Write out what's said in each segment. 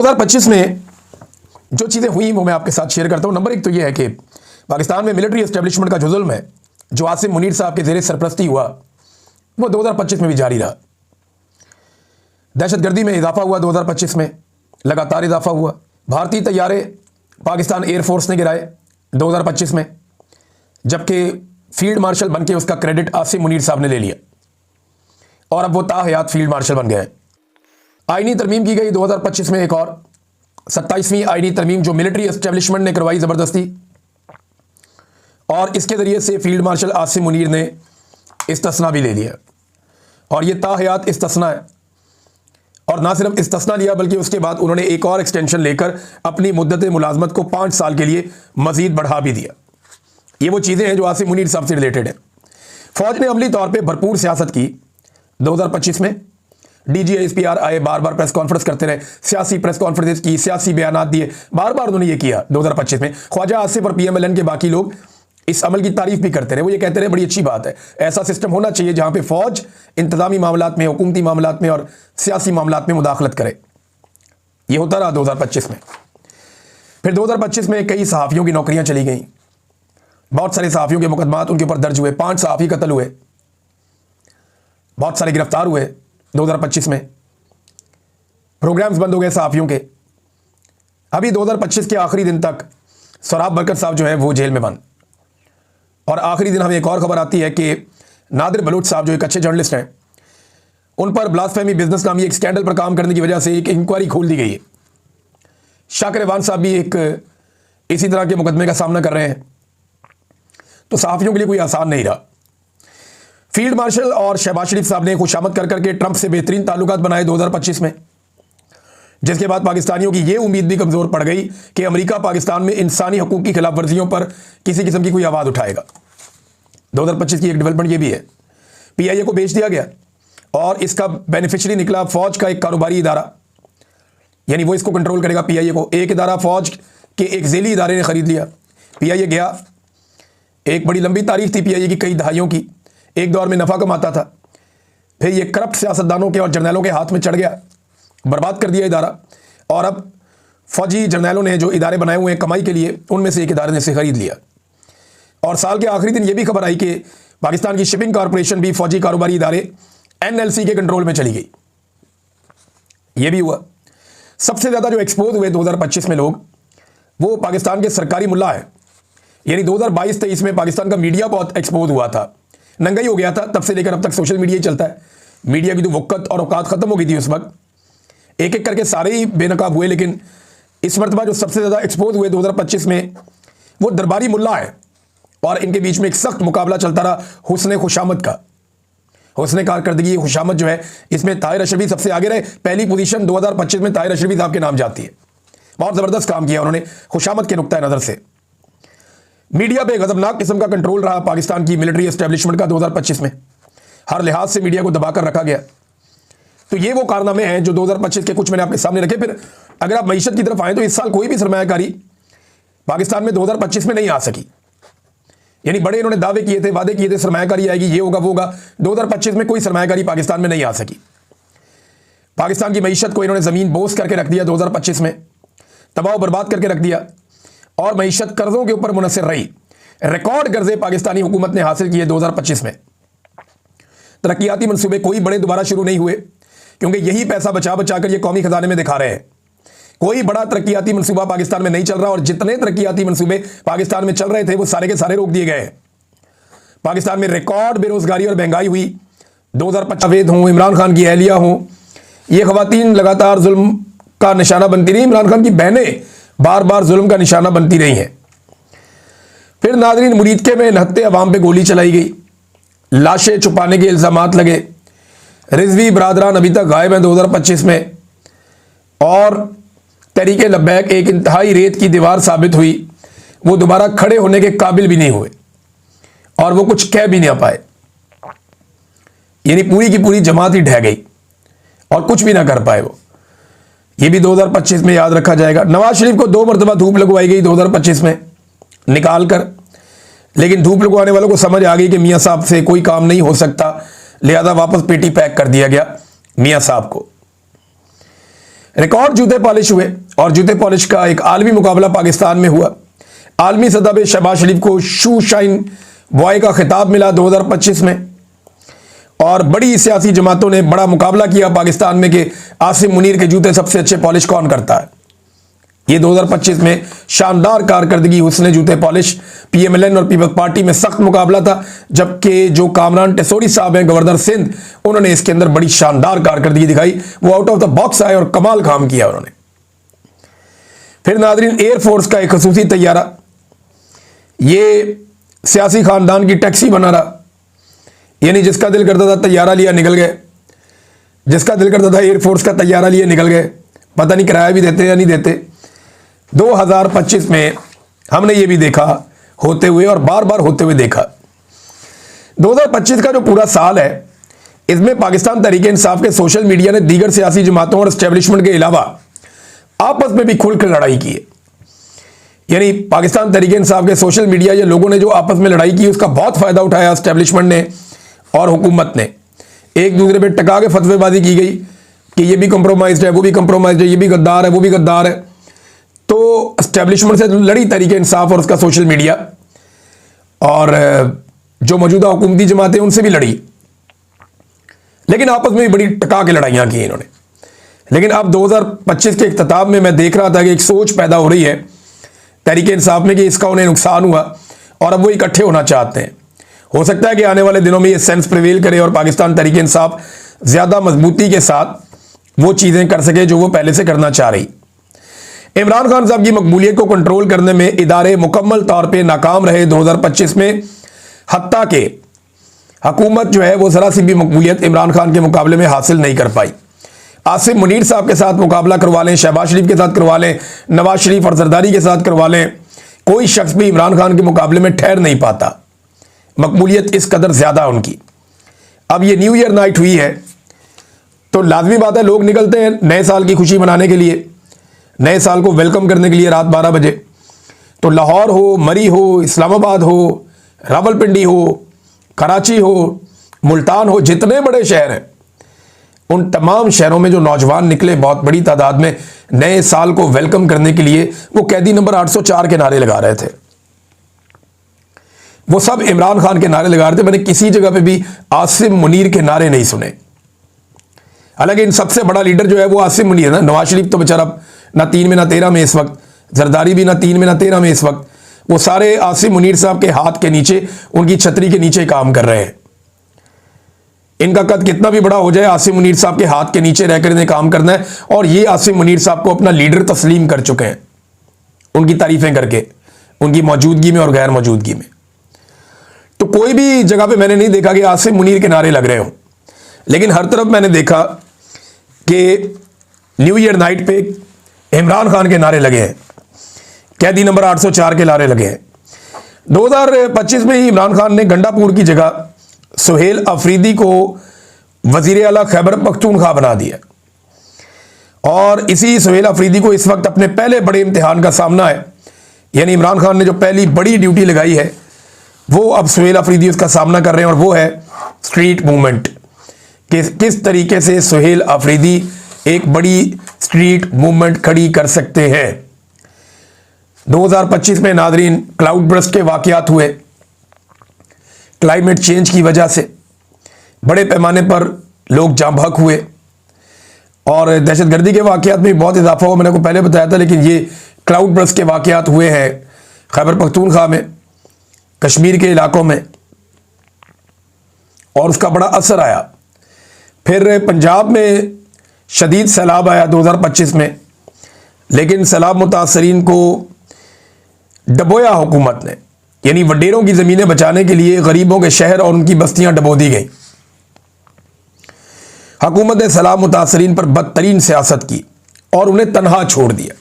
2025 में जो चीज़ें हुई वो मैं आपके साथ शेयर करता हूं। नंबर एक तो ये है कि पाकिस्तान में मिलिट्री एस्टेब्लिशमेंट का जो जुल्म है, जो आसिम मुनीर साहब के ज़ेरे सरपरस्ती हुआ, वो 2025 में भी जारी रहा। दहशतगर्दी में इजाफा हुआ, 2025 में लगातार इजाफा हुआ। भारतीय तैयारे पाकिस्तान एयरफोर्स ने गिराए 2025 में, जबकि फील्ड मार्शल बन के उसका क्रेडिट आसिम मुनीर साहब ने ले लिया और अब वो ताहयात फील्ड मार्शल बन गए। आईनी तरमीम की गई 2025 में, एक और 27वीं आईनी तरमीम जो मिलिट्री एस्टेब्लिशमेंट ने करवाई ज़बरदस्ती, और इसके ज़रिए से फील्ड मार्शल आसिम मुनीर ने इस्तिस्ना भी ले लिया और ये ताहयात इस्तिस्ना है। और ना सिर्फ इस्तिस्ना लिया बल्कि उसके बाद उन्होंने एक और एक्सटेंशन लेकर अपनी मुद्दत मुलाजमत को 5 साल के लिए मजीद बढ़ा भी दिया। ये वो चीज़ें हैं जो आसिम मुनीर साहब से रिलेटेड है। फौज ने अमली तौर पर भरपूर सियासत की 2025 में। DGSPR आए, बार बार प्रेस कॉन्फ्रेंस करते रहे, सियासी प्रेस कॉन्फ्रेंस की, सियासी बयान दिए, बार बार उन्होंने ये किया। 2025 में ख्वाजा आसिफ और PMLN के बाकी लोग इस अमल की तारीफ भी करते रहे। वो ये कहते रहे बड़ी अच्छी बात है, ऐसा सिस्टम होना चाहिए जहां पे फौज इंतजामी मामलात में, हुकूमती मामलात में और सियासी मामलात में मुदाखलत करे। ये होता रहा 2025 में। फिर 2025 में कई सहाफ़ियों की नौकरियां चली गई, बहुत सारे सहाफ़ियों के मुकदमात उनके ऊपर दर्ज हुए, 5 सहाफ़ी कत्ल हुए, बहुत सारे गिरफ्तार हुए 2025 में। प्रोग्राम्स बंद हो गए सहाफ़ियों के। अभी 2025 के आखिरी दिन तक सोराब बरकत साहब जो है वो जेल में बंद, और आखिरी दिन हमें एक और खबर आती है कि नादिर बलूच साहब जो एक अच्छे जर्नलिस्ट हैं, उन पर ब्लास्फेमी बिजनेस नामी एक स्कैंडल पर काम करने की वजह से एक इंक्वायरी खोल दी गई है। शाकिर रेवान साहब भी एक इसी तरह के मुकदमे का सामना कर रहे हैं। तो सहाफ़ियों के लिए कोई आसान नहीं रहा। फील्ड मार्शल और शहबाज शरीफ साहब ने खुशामद कर करके ट्रंप से बेहतरीन ताल्लुकात बनाए 2025 में, जिसके बाद पाकिस्तानियों की यह उम्मीद भी कमज़ोर पड़ गई कि अमेरिका पाकिस्तान में इंसानी हकूक़ की खिलाफ वर्जियों पर किसी किस्म की कोई आवाज़ उठाएगा। 2025 की एक डेवलपमेंट ये भी है, PIA को बेच दिया गया और इसका बेनिफिशरी निकला फौज का एक कारोबारी इदारा, यानी वो इसको कंट्रोल करेगा PIA को। एक इदारा फौज के एक झेली इदारे ने ख़रीद लिया, PIA गया। एक बड़ी लंबी तारीख थी PIA की, कई दहाइयों की, एक दौर में नफ़ा कमाता था, फिर ये करप्ट सियासतदानों के और जर्नैलों के हाथ में चढ़ गया, बर्बाद कर दिया इदारा। और अब फौजी जर्नैलों ने जो इदारे बनाए हुए हैं कमाई के लिए, उनमें से एक इदारे ने इसे खरीद लिया। और साल के आखिरी दिन ये भी खबर आई कि पाकिस्तान की शिपिंग कॉरपोरेशन भी फौजी कारोबारी इदारे NLC के कंट्रोल में चली गई। ये भी हुआ। सबसे ज़्यादा जो एक्सपोज हुए 2025 में लोग, वो पाकिस्तान के सरकारी मुल्ला है। यानी 2022-23 में पाकिस्तान का मीडिया बहुत एक्सपोज हुआ था, नंगा ही हो गया था। तब से लेकर अब तक सोशल मीडिया ही चलता है। मीडिया की तो वक़्त और औकात ख़त्म हो गई थी उस वक्त, एक एक करके सारे ही बेनकाब हुए। लेकिन इस मरतबा जो सबसे ज़्यादा एक्सपोज हुए 2025 में, वो दरबारी मुल्ला है, और इनके बीच में एक सख्त मुकाबला चलता रहा हुस्न खुशामद का। हुस्न कारकर्दगी, खुशामद जो है, इसमें ताहिर अशरफी सबसे आगे रहे। पहली पोजीशन 2025 में ताहिर अशरफी साहब के नाम जाती है। बहुत ज़बरदस्त काम किया उन्होंने खुशामद के नुक्ता नज़र से। मीडिया पे गजबनाक किस्म का कंट्रोल रहा पाकिस्तान की मिलिट्री एस्टेब्लिशमेंट का 2025 में। हर लिहाज से मीडिया को दबाकर रखा गया। तो ये वो कारनामे हैं जो 2025 के कुछ मैंने आपके सामने रखे। फिर अगर आप मईशत की तरफ आए तो इस साल कोई भी सरमायाकारी पाकिस्तान में 2025 में नहीं आ सकी। यानी बड़े इन्होंने दावे किए थे, वादे किए थे, सरमायाकारी आएगी, ये होगा वो होगा। 2025 में कोई सरमायाकारी पाकिस्तान में नहीं आ सकी। पाकिस्तान की मईशत को इन्होंने ज़मीन बोस करके रख दिया 2025 में, तबाह बर्बाद करके रख दिया, और मईशत कर्जों के ऊपर मुनसर रही। रिकॉर्ड कर्जे पाकिस्तानी हुकूमत ने हासिल किए 2025 में। तरक्याती मंसूबे कोई बड़े दोबारा शुरू नहीं हुए, क्योंकि यही पैसा बचा बचा कर ये कौमी खजाने में दिखा रहे हैं। कोई बड़ा तरक्याती मंसूबा पाकिस्तान में नहीं चल रहा, और जितने तरक्याती मंसूबे पाकिस्तान में चल रहे थे वो सारे के सारे रोक दिए गए हैं। पाकिस्तान में रिकॉर्ड बेरोजगारी और महंगाई हुई 2025। जावेद हों, इमरान खान की अहलिया हों, ये खवातीन लगातार जुल्म का निशाना बनती रही। इमरान खान की बहनें बार बार जुल्म का निशाना बनती रही हैं। फिर नादरीन, मुरीदके में नहत्ते अवाम पे गोली चलाई गई, लाशें छुपाने के इल्ज़ामात लगे। रिजवी बरादरान अभी तक गायब हैं 2025 में, और तहरीक लब्बैक एक इंतहाई रेत की दीवार साबित हुई। वो दोबारा खड़े होने के काबिल भी नहीं हुए, और वो कुछ कह भी नहीं पाए। यानी पूरी की पूरी जमात ही ढह गई और कुछ भी ना कर पाए वो। ये भी 2025 में याद रखा जाएगा। नवाज शरीफ को 2 मरतबा धूप लगवाई गई 2025 में निकाल कर, लेकिन धूप लगवाने वालों को समझ आ गई कि मियाँ साहब से कोई काम नहीं हो सकता, लिहाजा वापस पेटी पैक कर दिया गया मियाँ साहब को। रिकॉर्ड जूते पॉलिश हुए और जूते पॉलिश का एक आलमी मुकाबला पाकिस्तान में हुआ। आलमी सतह पे शहबाज शरीफ को शू शाइन बॉय का खिताब मिला 2025 में, और बड़ी सियासी जमातों ने बड़ा मुकाबला किया पाकिस्तान में कि आसिम मुनीर के जूते सबसे अच्छे पॉलिश कौन करता है। ये 2025 में शानदार कारकर्दगी हुस्ने जूते पॉलिश पीएमएलएन और पीपल्स पार्टी में सख्त मुकाबला था, जबकि जो कामरान टेसोरी साहब हैं गवर्नर सिंध, उन्होंने इसके अंदर बड़ी शानदार कारकर्दगी दिखाई। वो आउट ऑफ द बॉक्स आए और कमाल काम किया उन्होंने। फिर नाजरीन, एयरफोर्स का एक खसूसी तैयारा, ये सियासी खानदान की टैक्सी बना रहा, यानी जिसका दिल करता था तैयारा लिया निकल गए, जिसका दिल करता था एयरफोर्स का तैयारा लिए निकल गए, पता नहीं किराया भी देते या नहीं देते। 2025 में हमने ये भी देखा होते हुए और बार बार होते हुए देखा। 2025 का जो पूरा साल है, इसमें पाकिस्तान तहरीक इंसाफ के सोशल मीडिया ने दीगर सियासी जमातों और एस्टेब्लिशमेंट के अलावा आपस में भी खुलकर लड़ाई की है। यानी पाकिस्तान तहरीक इंसाफ के सोशल मीडिया या लोगों ने जो आपस में लड़ाई की, उसका बहुत फायदा उठाया एस्टेब्लिशमेंट ने और हुकूमत ने। एक दूसरे पे टका के फतवेबाजी की गई कि ये भी कंप्रोमाइज्ड है, वो भी कंप्रोमाइज्ड है, ये भी गद्दार है, वो भी गद्दार है। तो एस्टेब्लिशमेंट से लड़ी तहरीक इंसाफ और उसका सोशल मीडिया, और जो मौजूदा हुकूमती जमातें उनसे भी लड़ी, लेकिन आपस में भी बड़ी टका के लड़ाइयां की इन्होंने। लेकिन अब 2025 के इख्तिताम में मैं देख रहा था कि एक सोच पैदा हो रही है तहरीक इंसाफ में कि इसका उन्हें नुकसान हुआ और अब वो इकट्ठे होना चाहते हैं। हो सकता है कि आने वाले दिनों में ये सेंस प्रिवेल करे और पाकिस्तान तहरीक इंसाफ ज्यादा मजबूती के साथ वो चीजें कर सके जो वो पहले से करना चाह रही। इमरान खान साहब की मकबूलियत को कंट्रोल करने में इदारे मुकम्मल तौर पे नाकाम रहे 2025 में, हत्ता के हुकूमत जो है वो जरा सी भी मकबूलियत इमरान खान के मुकाबले में हासिल नहीं कर पाई। आसिम मुनीर साहब के साथ मुकाबला करवा लें, शहबाज शरीफ के साथ करवा लें, नवाज शरीफ और जरदारी के साथ करवा लें, कोई शख्स भी इमरान खान के मुकाबले में ठहर नहीं पाता। मकबूलियत इस कदर ज्यादा उनकी। अब ये न्यू ईयर नाइट हुई है तो लाजमी बात है लोग निकलते हैं नए साल की खुशी मनाने के लिए, नए साल को वेलकम करने के लिए रात 12 बजे। तो लाहौर हो, मरी हो, इस्लामाबाद हो, रावलपिंडी हो, कराची हो, मुल्तान हो, जितने बड़े शहर हैं उन तमाम शहरों में जो नौजवान निकले बहुत बड़ी तादाद में नए साल को वेलकम करने के लिए, वो कैदी नंबर 804 के नारे लगा रहे थे। वो सब इमरान खान के नारे लगा रहे थे। मैंने किसी जगह पे भी आसिम मुनीर के नारे नहीं सुने। हालांकि इन सबसे बड़ा लीडर जो है वो आसिम मुनीर है ना। नवाज शरीफ तो बेचारा ना 3 में ना 13 में इस वक्त, जरदारी भी ना 3 में ना 13 में इस वक्त, वो सारे आसिम मुनीर साहब के हाथ के नीचे, उनकी छतरी के नीचे काम कर रहे हैं। इनका कद कितना भी बड़ा हो जाए, आसिम मुनीर साहब के हाथ के नीचे रहकर इन्हें काम करना है। और ये आसिम मुनीर साहब को अपना लीडर तस्लीम कर चुके हैं, उनकी तारीफें करके, उनकी मौजूदगी में और गैर मौजूदगी में। तो कोई भी जगह पे मैंने नहीं देखा कि आसिम मुनीर के नारे लग रहे हों, लेकिन हर तरफ मैंने देखा कि न्यू ईयर नाइट पे इमरान खान के नारे लगे हैं, कैदी नंबर 804 के नारे लगे हैं। 2025 में ही इमरान खान ने गंडापुर की जगह सुहेल अफरीदी को वजीर आला खैबर पख्तूनख्वा बना दिया, और इसी सुहेल अफरीदी को इस वक्त अपने पहले बड़े इम्तिहान का सामना है। यानी इमरान खान ने जो पहली बड़ी ड्यूटी लगाई है वो अब सुहेल अफरीदी उसका सामना कर रहे हैं, और वो है स्ट्रीट मूवमेंट। किस तरीके से सुहेल अफरीदी एक बड़ी स्ट्रीट मूवमेंट खड़ी कर सकते हैं। 2025 में नाजरीन क्लाउड बर्स्ट के वाकयात हुए, क्लाइमेट चेंज की वजह से बड़े पैमाने पर लोग जाँ बहक हुए, और दहशतगर्दी के वाकयात में बहुत इजाफा हुआ। मैंने को पहले बताया था, लेकिन ये क्लाउड बर्स्ट के वाकयात हुए हैं खैबर पख्तूनख्वा में, कश्मीर के इलाकों में, और उसका बड़ा असर आया। फिर पंजाब में शदीद सैलाब आया 2025 में, लेकिन सैलाब मुतासरीन को डबोया हुकूमत ने, यानी वडेरों की ज़मीनें बचाने के लिए गरीबों के शहर और उनकी बस्तियां डबो दी गई। हुकूमत ने सैलाब मुतासरीन पर बदतरीन सियासत की और उन्हें तनहा छोड़ दिया।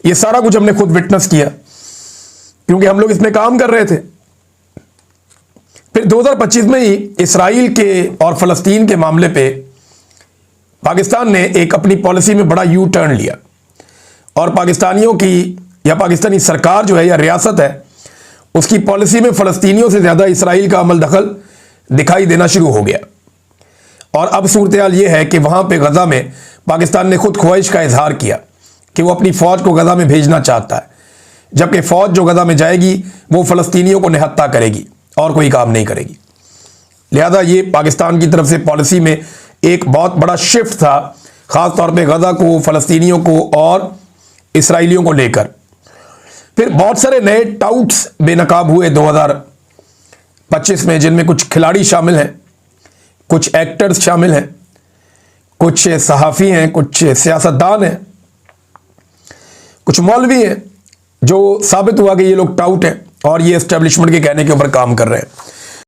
ये सारा कुछ हमने खुद विटनेस किया, क्योंकि हम लोग इसमें काम कर रहे थे। फिर 2025 में ही इसराइल के और फ़लस्तीन के मामले पे पाकिस्तान ने एक अपनी पॉलिसी में बड़ा यू टर्न लिया, और पाकिस्तानियों की या पाकिस्तानी सरकार जो है या रियासत है, उसकी पॉलिसी में फ़लस्तीनियों से ज़्यादा इसराइल का अमल दखल दिखाई देना शुरू हो गया। और अब सूरत हाल ये है कि वहाँ पे गज़ा में पाकिस्तान ने खुद ख्वाहिश का इजहार किया कि वो अपनी फ़ौज को गज़ा में भेजना चाहता है, जबकि फ़ौज जो गज़ा में जाएगी वो फ़लस्तीनियों को निहत्ता करेगी और कोई काम नहीं करेगी। लिहाजा ये पाकिस्तान की तरफ से पॉलिसी में एक बहुत बड़ा शिफ्ट था, ख़ास तौर पे गज़ा को, फ़लस्तीनियों को और इसराइलियों को लेकर। फिर बहुत सारे नए टाउट्स बेनकाब हुए 2025 में, जिनमें कुछ खिलाड़ी शामिल हैं, कुछ एक्टर्स शामिल हैं, कुछ सहाफ़ी हैं, कुछ सियासतदान हैं, कुछ मौलवी हैं, जो साबित हुआ कि ये लोग टाउट हैं और ये एस्टेब्लिशमेंट के कहने के ऊपर काम कर रहे हैं।